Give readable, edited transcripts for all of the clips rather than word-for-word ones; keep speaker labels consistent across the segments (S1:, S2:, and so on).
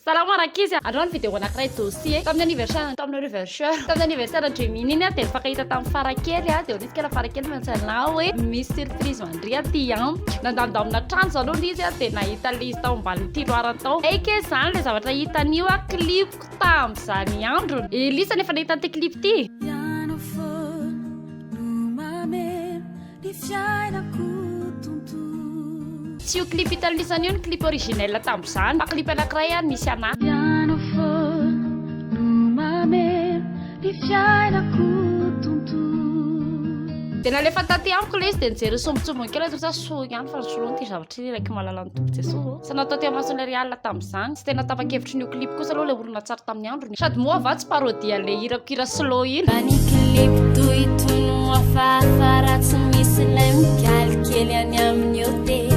S1: Salama rakizy andreo ny vidéo anankiray dossier tamin'ny anniversaire tamin'ny anniversaire Gemini iny dia nifankahita tamin'ny farakely dia onisika farakely mentsaina hoe misy surprise mandry aty nandandamina trano zao aloha izy dia nahita liste tao ambany tiroarany tao eke zany le zavatra hitan'io clipko tamin'izany androny Elisa nefa nahita ty clip ty tsy io clip italisany io ny clip originel tamin'izany fa clip anankiray misy anahy tena lefa taty amiko le izy dia nijery sombotsombony kely sa so ihany fa nisoloany ty zavatra ty raiky mahalala ny tompo jesoa sa natao ty amason réal tamin'izany sy tena tapa-kevitry ny clip kosa aloha le olona tsara tamin'ny androny sady moa va tsy parodia le hirako hira slow iny afafaratsy misy lay mikalikely any amin'ny hôtel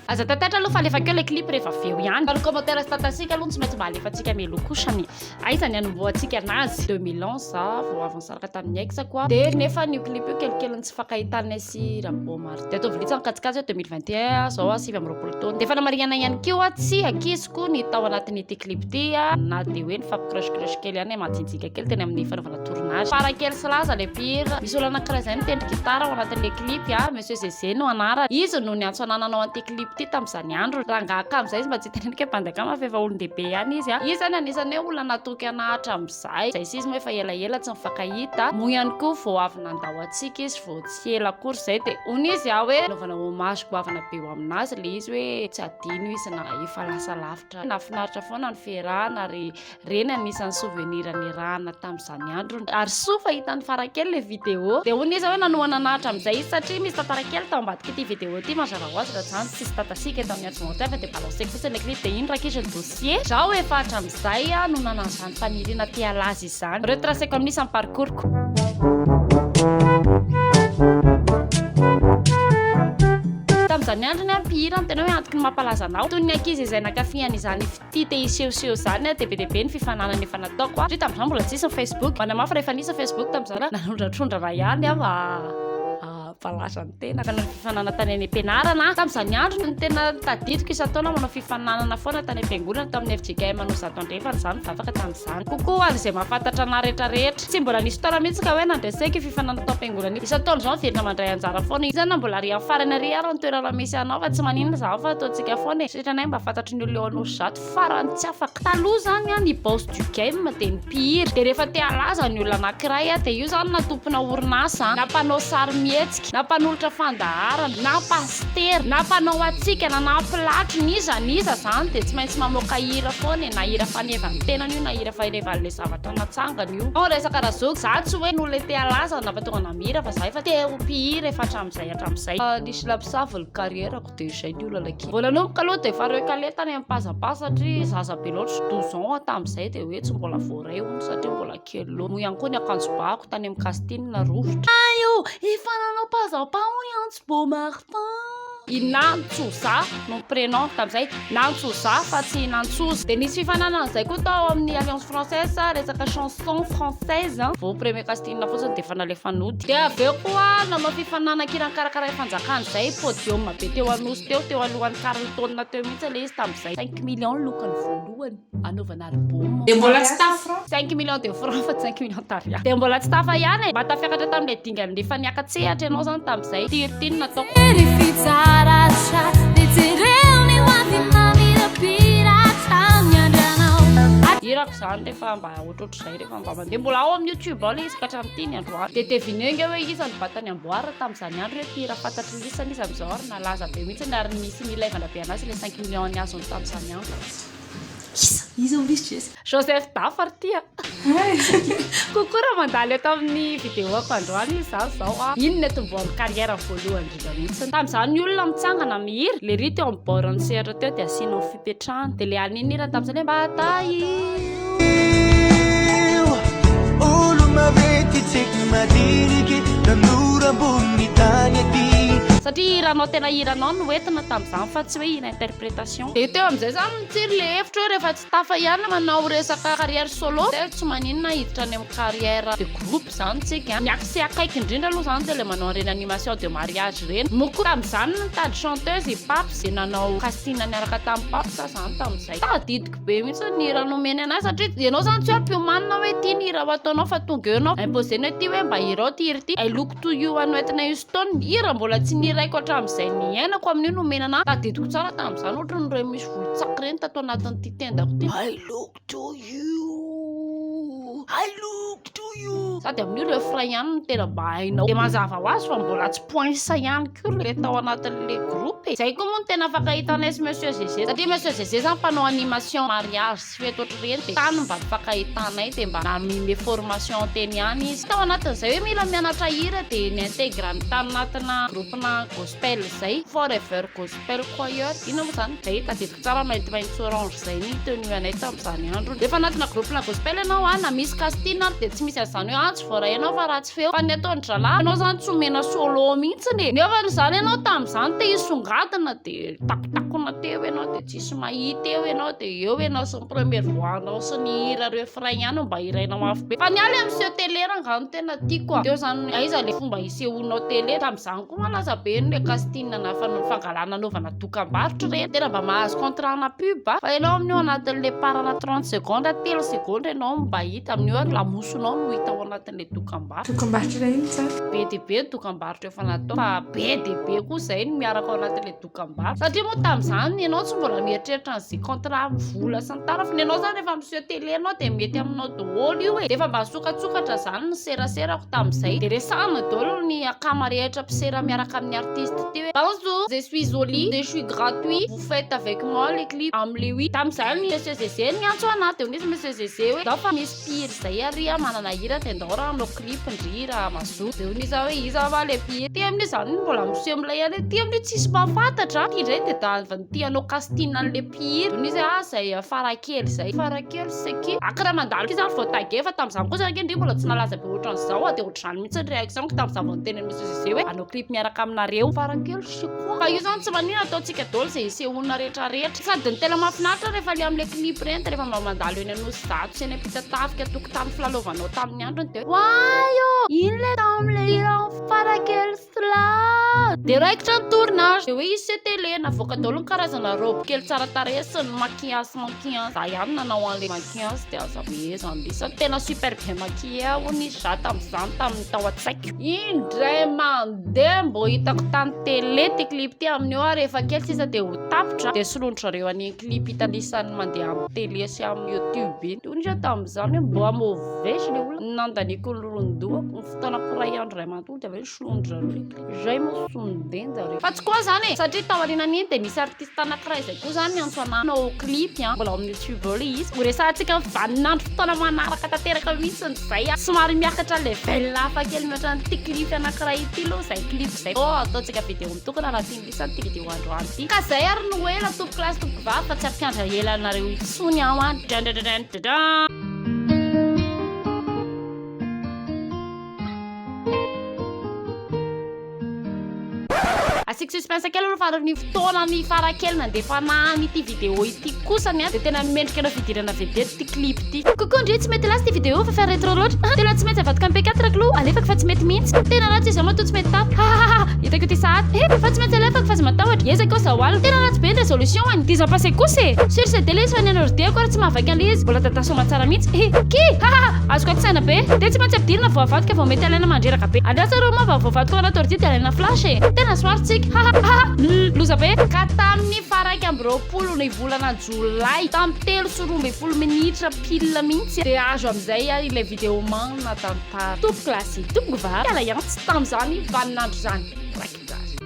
S1: aza tatatra aloha fa alefa keo le clip rehefa aveo ihany ny commentaire statasika aloha tsy maintsy mba alefantsika melokosany aizany anomboantsika anazy 2011 za vao avy nisaraka tamin'ny aix koa dia nefa ny clip io kelikely tsy fakahitana sy Rabomar dia atao vilitsany katsikasy 2021 zao 7 taona dia fa namarihana ihany keo tsy akiziko ny tao anatin'ity clip ty na dia hoe ny fampicrush kely ihany madinjika kely teny amin'ny fanaovana tournage farakely sy laza le pire misy olo anankiray zay mitendry gitara ao anatin'le clip monsieur Zezé no anara izy no ny antso anananao an'ity clip ty tamin'izany andro raha ngahaka amin'izay izy mba tsy tenenika mpandakama fa efa olon-dehibe ihany izy izy zany anisany hoe olona natoky anahatra amin'izay zay sisy moa efa elaela tsy mifankahita moa ihany koa vao avy nandao atsika izy vao tsy ela akory zay dia ony izy hoe naovana hommage goavana be ho aminazy le izy hoe tsy adino izy na efa lasa lavitra nafinaritra foana ny fiarahana ary reny anisan'ny souvenir ny rahana tamin'izany andro ary sofa hitan'ny farakely le vidéo dia ony izy hoe nanohana anahatra amin'izay izy satria misy tatarakely tao ambadika ity vidéo ity mazava ho azy raha zany sisy tatasika eto amin'ny atimotefa dia balanseko fotsiny le clip dia iny raha kisy ny dossier zaho efa hatramin'izay no nanan'izany faniriana ty alazy izany retraceko amin'ny isan'ny parcoursko tamin'izany andro ny ampihira ny tena hoe antoky ny mampalaza anao toy ny ankizy izay nakafiany izany ity te hisehoseho zany dia be dia be ny fifananana efa nataoko satria tamin'izany mbola tsisy ny Facebook manamafy rehefa nisy Facebook tamin'izany nanondratrondra raha ihany mba palaza ny tena ka ny fifanana tany any am-pianarana tamin'izany andro ny tena tadidiko isan-taona manao fifananana foana tany am-piangonana tamin'ny FJKM manao zato andrefana izany vavaka tamin'izany kokoa ary izay mahafantatra ana rehetrarehetra tsy mbola nisy taona mihitsy ka hoe nandresaiky fifanana tao am-piangonana isan-taona zao verina mandray anjara foana izany na mbola ry amin'ny farany ary ary ny toerana misy anao fa tsy maninona zaho fa ataontsika foana sitranay mba fantatry ny oleo anao zato farany tsy afaka taloha zany ny boss du game dia ny pire dia rehefa te halaza ny olona anankiray dia io zany na tompona orinasa na mpanao sary mihetsika na mpanolotra fandaharana na paster na mpanao atsikana na pilatro niza zany dia tsy maintsy mamoaka hira foana na hira fanevan'ny tenany io na hira fanevan'le zavatra natsangany io ao resaka raha zao za tsy hoe nolo te halaza nampatonga namira fa za efa te mpihira efa hatramin'izay nisy lapisavy carrièrako dia izay ny olona laki vola nomboka aloha dia efa reo kaletany amin'ny pasapasa satria zaza be loatra 12 ans tamin'izay dia hoe tsy mbola voaray ony satria mbola kely loha moa ihany koa ny akanjo bako tany amin'ny castine na rovitra efa nanao pazapao Yance Beau Martin Inantsoza no prénom tamin'izay Nantsoza fa tsy Nantsoza dia nisy fifananana izay koa tao amin'ny Alliance Française resaka chanson française vao premier casting fotsiny dia efa nalefanody dia aveo koa nanao fifanana kiran karakara fanjakana izay podium be teo anosy teo alohan'ny Carlton teo mihitsy le izy tamin'izay 5 millions lokany voalohany anaovana album
S2: dia mbola tsy tafa
S1: 5 millions de francs fa 5 millions d'ariary dia mbola tsy tafa ihany mba tafiakatra tamin'ilay dinga amin'efa niakatsehatra ianao zany tamin'izay tirtiny nataoko irako zany rehefa mba ohatrohatr'izay rehefa mba mandeha mbola ao amin'ny YouTube ao le izy ka hatramin'ity androany dia devinenge hoe izy ny batany amboara tamin'izany andro hoe tira fantatry lisany izy amin'izao ary nalaza be mihitsy ary misy nilaivana be anazy le 5 millions ny azony tamin'izany andro
S2: iza olisy
S1: Joseph Dafar tia kokoa raha mandaly eto amin'ny vidéo ako androany izy zany zao iny ny atomboan'ny carrière voalohany indrindra mihitsy tamin'izany ny olona mitsangana mihira le ry teo amin'ny borany sehatra teo dia asianao fipetrahana dia le aniny irany tamin'izany hoe mba
S3: mavety tseky madiniky nanora ambony tany aty
S1: satria iranao tena iranao no entina tamin'izany fa tsy hoe ina interprétation de teo amin'izay zany mitsiry le hevitra hoe rehefa tsy tafa ihany manao resaka carrière solo de tsy maninona hiditra any amin'ny carrière de groupe zany tsika miakisy akaiky indrindra aloha zany de le manao reny animation de mariage reny moko tamin'izany nitady chanteuse i Paps zay nanao casting niaraka tamin'ny Paps zany tamin'izay tadidiko be mihitsy ny hira nomeny anazy satria ianao zany tsy ampihomanina hoe ty ny hira ho ataonao fa tonga eo anao imposena ty hoe mba hirao ty hira ty I look to you ano Whitney Houston hira mbola tsy niraiko hatramin'izay niainako amin'io nomenana tadidiko tsara tamin'izany ohatra ny reo misy volotsaky reny tato anatin'ity tendako ty I look to you I look to you sady amin'io refrain ihany no tena mba hainao de mazava ho azy fa mbola tsy poinsa ihany ko le tao anatin'le groupe zay koa moa no tena afaka hitanay Monsieur Zezé satria Monsieur Zezé zany mpanao animation mariage sy fety ohatrareny de tany mba mifakahitanay de mba namime formation teny ihany izy tao anatin'izay hoe mila mianatra hira de niintegra tany anatina groupena gospel zay forever gospel choir ino moa zany zay tadidiko tsara maintimainty orange zay ny tenu anay tamin'izany andro de fa anatina groupena gospel ianao na misy casting de tsy misy azany hoe tsy voara ianao fa ratsy feo fa ny ataony dralahy ianao zany tsy omena solo mihitsiny nefa zany ianao tamin'izany te hisongadina de takotakona teo ianao de tsisy mahita eo ianao de eo ianao sy ny première voix anao sy ny hira refrain ihany mba hirainao mafy be fa nialy amin'seo télé rangano tena tiako teo zany aiza le fomba hisehonao télé tamin'izany koa malaza be le casting na fangalana anaovana dokam-barotra reny tena mba mahazo contrat na pub fa ianao amin'io anatin'le parana 30 secondes 3 secondes ianao mba hita amin'io ary lamosonao no hita ao anatin'le dokam-barotra
S2: dokam-barotra iny tsara
S1: be dia be dokam-barotra efa natao fa be dia be koa zay no miaraka ao anatin'le dokam-barotra satria moa tamin'izany ianao tsy mbola mieritreritra an'izay contrat vola sy ny tariny fa ianao zany rehefa monsieur télé anao de mety aminao daholo io e de efa mba sokatsokatra zany ny seraserako tamin'izay de resahana daholo ny akama rehetra mpisera miaraka amin'ny artiste ty hoe bonjour je suis jolie je suis gratuit vous faites avec moi les clips am'le oui tamin'izany Monsieur Zezé niantso anaty eo nisy Monsieur Zezé hoe zao fa misy mpihira zay ary manana hira de ndao raha anao clip ndrira mazo de nisa hoe iza va le mpihira ty amin'io zany mbola monsieur milay any ty amin'io tsisy mahafantatra ty ndray de davany ty anao casting an'le mpihira nisy zay farakely c'est qui akara mandalo ty zany vao tage fa tamin'izany kosa raha ndry mbola tsy nalaza be ohatran'izao de ohatr'izany mihitsy ny réaction ko tamin'izany vao niteny Monsieur Zezé hoe anao clip miaraka aminareo farakely c'est quoi fa io zany tsy manina ataontsika daholo zay isehonina rehetrarehetra sady ny tena mahafinaritra rehefa le am'le clip reny rehefa mba mandalo eny anao sy zato sy eny ampita tafika tokotany filalovanao tamin'ny androny de wayo ino le tam'le iran farakely sla de raikitra ny tournage de hoe izy télé navoaka daholo ny karazana robe kely tsara tarehy sy ny maquillage za ihany nanao an'le maquillage de aza hoe zany lisa tena super bien maquillé hony za tamin'izany tamin'ny tao an-tsaiko indray mandeha mbo hitako tany télé ty clip ty amin'io ary rehefa kely sisa de ho tapitra de solondrareo an'iny clip hitanisan'ny mandeha amin'ny télé sy amin'ny YouTube iny tonisy tamin'izany mbo amauvaise le olona nandaniko ny lorondoako ny fotoanako ray andro ray manontolo de avy hoe solondrareo zay mo sondenzareo fa tsy koa zany e satria tao aorianan'iny de nisy artiste anankiray zay koa zany niantso anao clip mbola amin'ny YouTube le izy ho resahantsika vaninandro fotoana manaraka tanteraka mihitsy zay somary miakatra level hafa kely mihoatra n'ity clip anankiray ity lo zay clip zay ataontsika vidéo mitokana raha tia misy ty vidéo androany ty ka zay ary no hoe la topo classe topo vava fa tsy ampiandra elanareo itsony ao any asiko suspense kely aloha fa ny fotoana ny farakely nandefa ity vidéo ity kosany de tena mendrika anao fidirana vedety ty clip ty coucou ndre tsy mety lasy ty vidéo fa faire rétro loatra tena tsy mety avadika MP4 klo alefaka fa tsy mety mihitsy tena ratsy izy amato tsy mety tap hitako ty sahady fa tsy mety alefaka fa azy matahotra ezaka kosa wal tena ratsy be ny résolution any ty za passé kosy sur ce télé fa ny anordea ko tsy mahavaky an'le izy mbola tatasoma tsara mihitsy ki azoko aksaina be de tsy maintsy ampidirina vao avadika vao mety alaina mandreraka be andrasa rô ma vao avadika anaty ordi de alaina flash tena soaritsika loza be ka tamin'ny faraiky amby roapolo ny volana jolay tamin'ny 3 minitra pile mihitsy de azo amizay ile vidéo manana tantara topo classique topo va ala ihany tsy tamin'izany vaninandro zany raiky zazy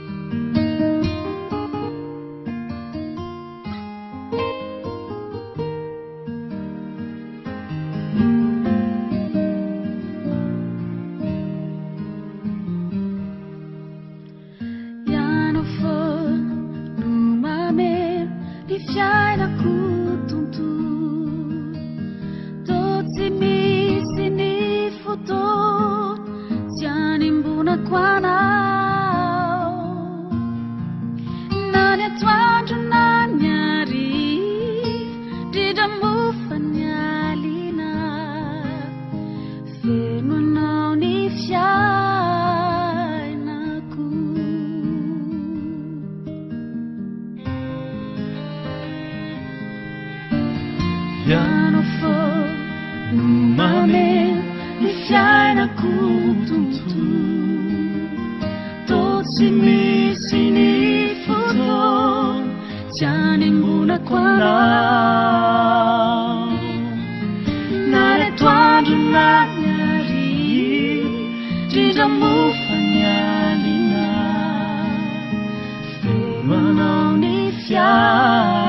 S4: Toți mi-si ni futur anao nany atoandro nany arivo ndrindra mofany alina feno anao ny fiainako ianao fô no mameno ny fiainako tontolo tsy misy ny fotoana tsy hanembolako anao na ny atoandro na ny arivo ndrindra mofany alina feno anao ny fiainako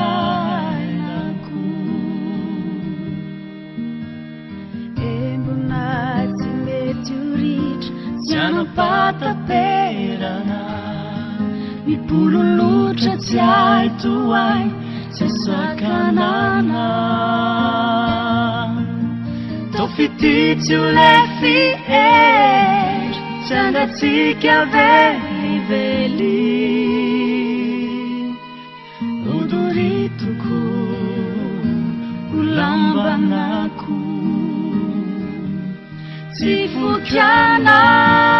S4: embona tsy mety ho ritra tsy anapataperana mipololotra tsy hay toay tsy sakanana tao fititsy ho le fiera tsy angatsika velively odoritoko ho lambanako tsy fokianao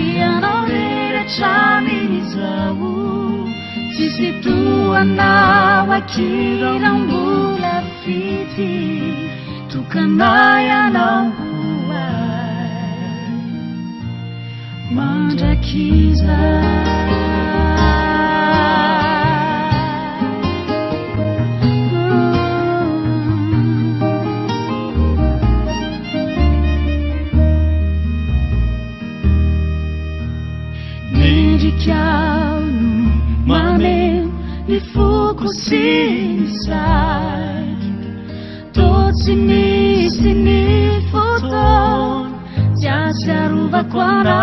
S4: ianao rehetramin'izao tsisy toanao akirambola fity tokanay anao hoay mandrakiza Nendrikao no mameno ny foko sy ny saiky tô tsy misy ny fotoana tsy asiarovako anao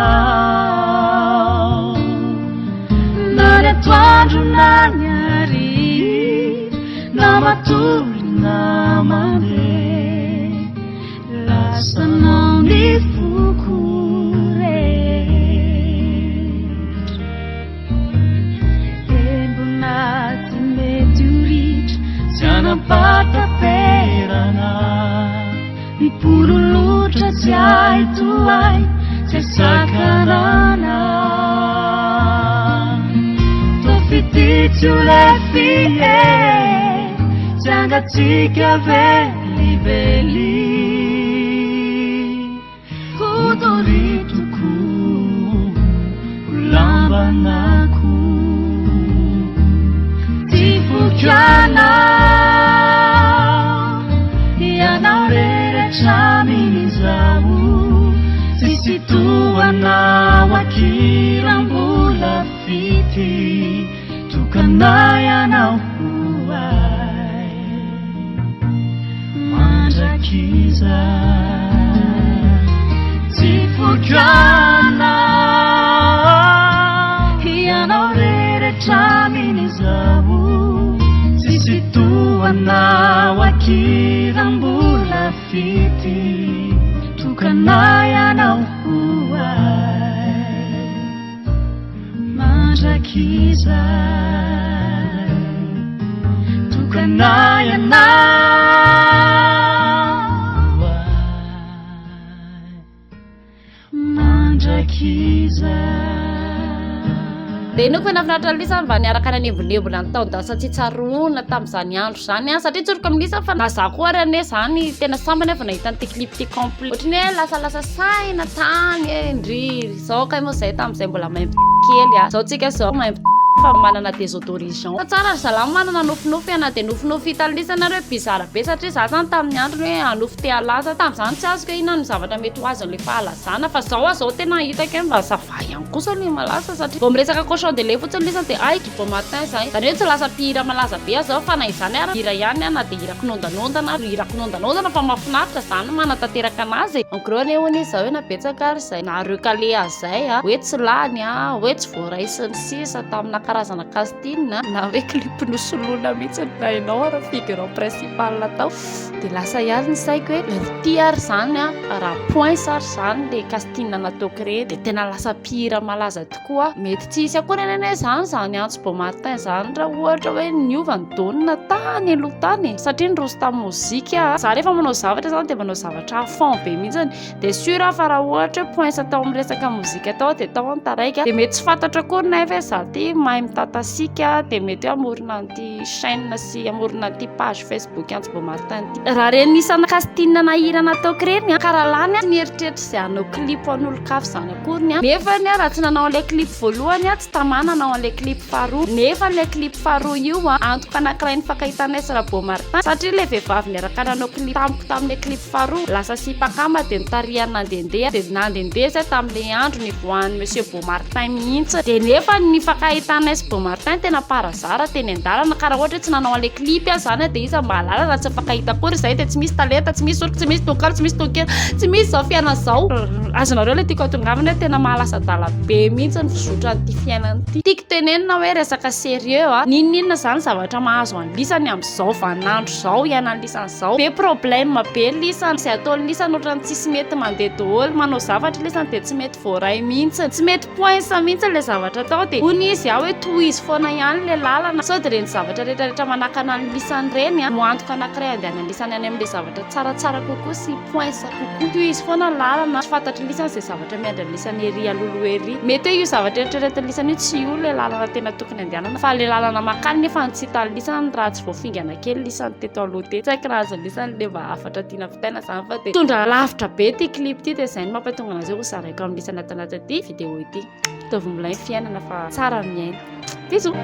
S4: na ny atoandro na ny arivo na matory na mandeha lasanao ny foko anapataperana mipololotra tsy hay toay tsy sakanana tao fititsy ho le fiera tsy angatsika velively odoritoko ho lambanako tsy fokianao ianao rehetramin'izao tsisy toanao akirambola fity tokanay anao hoay mandrakiza tsy fokianao ianao rehetramin'izao tsisy toanao akirambola fity tokanay anao hoay mandrakiza tokanay anao hoay mandrakiza
S1: dia noko nafinaritra lisa mba niaraka nanembonembona ny taon-dasa tsy tsaroana tamin'izany andro zany satria tsoroka amin'lisa fa na za koa ary ane zany tena sambany efa nahita n'ity clip ty complet ohatrany hoe lasalasa saina tany ndriry zao kay moa zay tamin'izay mbola maimbo kely zao tsika zao maimbo fa manana désodorisant fa tsara ry zalama manana nofinofy ana dia nofinofy hitalisana hoe bizara be satria za zany tamin'ny andro hoe anofy te alaza tamin'izany tsy azoko inona ny zavatra mety ho azy le fahalazana fa zao zao tena hitako hoe mba zava ihany kosa le malaza satria vao miresaka cochon de lait fotsiny lisana dia aiky bon matin zay zany hoe tsy lasa mpihira malaza be zao fa na izany ara hira ihany ana dia hira kinondanondana ary hira kinondanondana fa mahafinaritra zany manatanteraka anazy en gros ne hoany zao hoe nabetsaka ary zay na recalé zay hoe tsy lany hoe tsy voaraisy ny sisa tamina karazana casting na hoe clip nosoloina mihitsy nainao raha figure principal tao dia lasa ihany ny saiko hoe ity ary zany raha point sary zany le casting nataoko ireny dia tena lasa mpihira malaza tokoa. Mety tsy hisy akory eny zany Antso Beaumartin zany raha ohatra hoe niova ny daonina tany aloha tany satria ny roso tamin'ny mozika za rehefa manao zavatra zany dia manao zavatra fond be mihitsy dia sûr fa raha ohatra hoe point tao amin'ny resaka mozika tao dia tao ny taraiky dia mety tsy fantatra akory nefa za ty mahay mitatasiaka dia mety hoe amorona an'ity chaîne sy amorona an'ity page Facebook Antso Beaumartin ty raha reny nisana casting nahira nataoko ireny karalany ny eritreritra izay hanao clip an'olo-kafy zany akoriny nefa raha tsy nanao an'ilay clip voalohany tsy tamana nanao an'ilay clip faharoa nefa an'ilay clip faharoa io antoka anankiray ny fakahitanesy raha Beaumartin satria ilay vehivavy niaraka nanao clip tamiko tamin'ilay clip faharoa lasa sipakama dia nitarihany nandendeha dia nandendeha zay tamin'ilay andro nivoahan'ny monsieur Beaumartin mihitsy dia nefa ny fakahitanesy Beaumartin tena parazara teny an-dalana ka raha ohatra tsy nanao an'ilay clip zany dia izy mba halala raha tsy fakahita akory zay dia tsy misy talenta tsy misy orika tsy misy tokalo tsy misy tokera tsy misy zao fiaina zao azonareo ilay tiako atongavana tena mahalasa dala be mihitsy ny fizotra an'ity fiainana ity tiako tenenina hoe resaka sérieux ninona zany zavatra mahazo an'lisany amin'izao vanandro zao iainany lisany zao be problème be lisany sy ataony lisany ohatrany tsisy mety mandeha daholo manao zavatra lisany dia tsy mety voaray mihitsy tsy mety point mihitsy ilay zavatra tao dia hony izy hoe tohizy foana ihany ilay lalana sao dia reny zavatra rehetrarehetra manakana ny lisany reny no antoka anankiray andehana lisany any amin'ilay zavatra tsaratsara kokoa sy point kokoa tohizy foana lalana tsy fantatry lisany izay zavatra miandra lisany ery alolo ery mety hoe io zavatra rehetrarehetra lisany io tsy io ilay lalana tena tokony andehanana fa ilay lalana makany nefa tsy hitany lisany raha tsy voafingana kely lisany teto aloha te tsy haiko raha azo lisany le mba afatra tiana vitaina zany fa dia tondra lavitra be ty clip ty dia izay ny mampatonga an'azy ho saraiko amin'ny lisany atanaty ty video ity tovy milay fiainana fa tsara miaina bisous.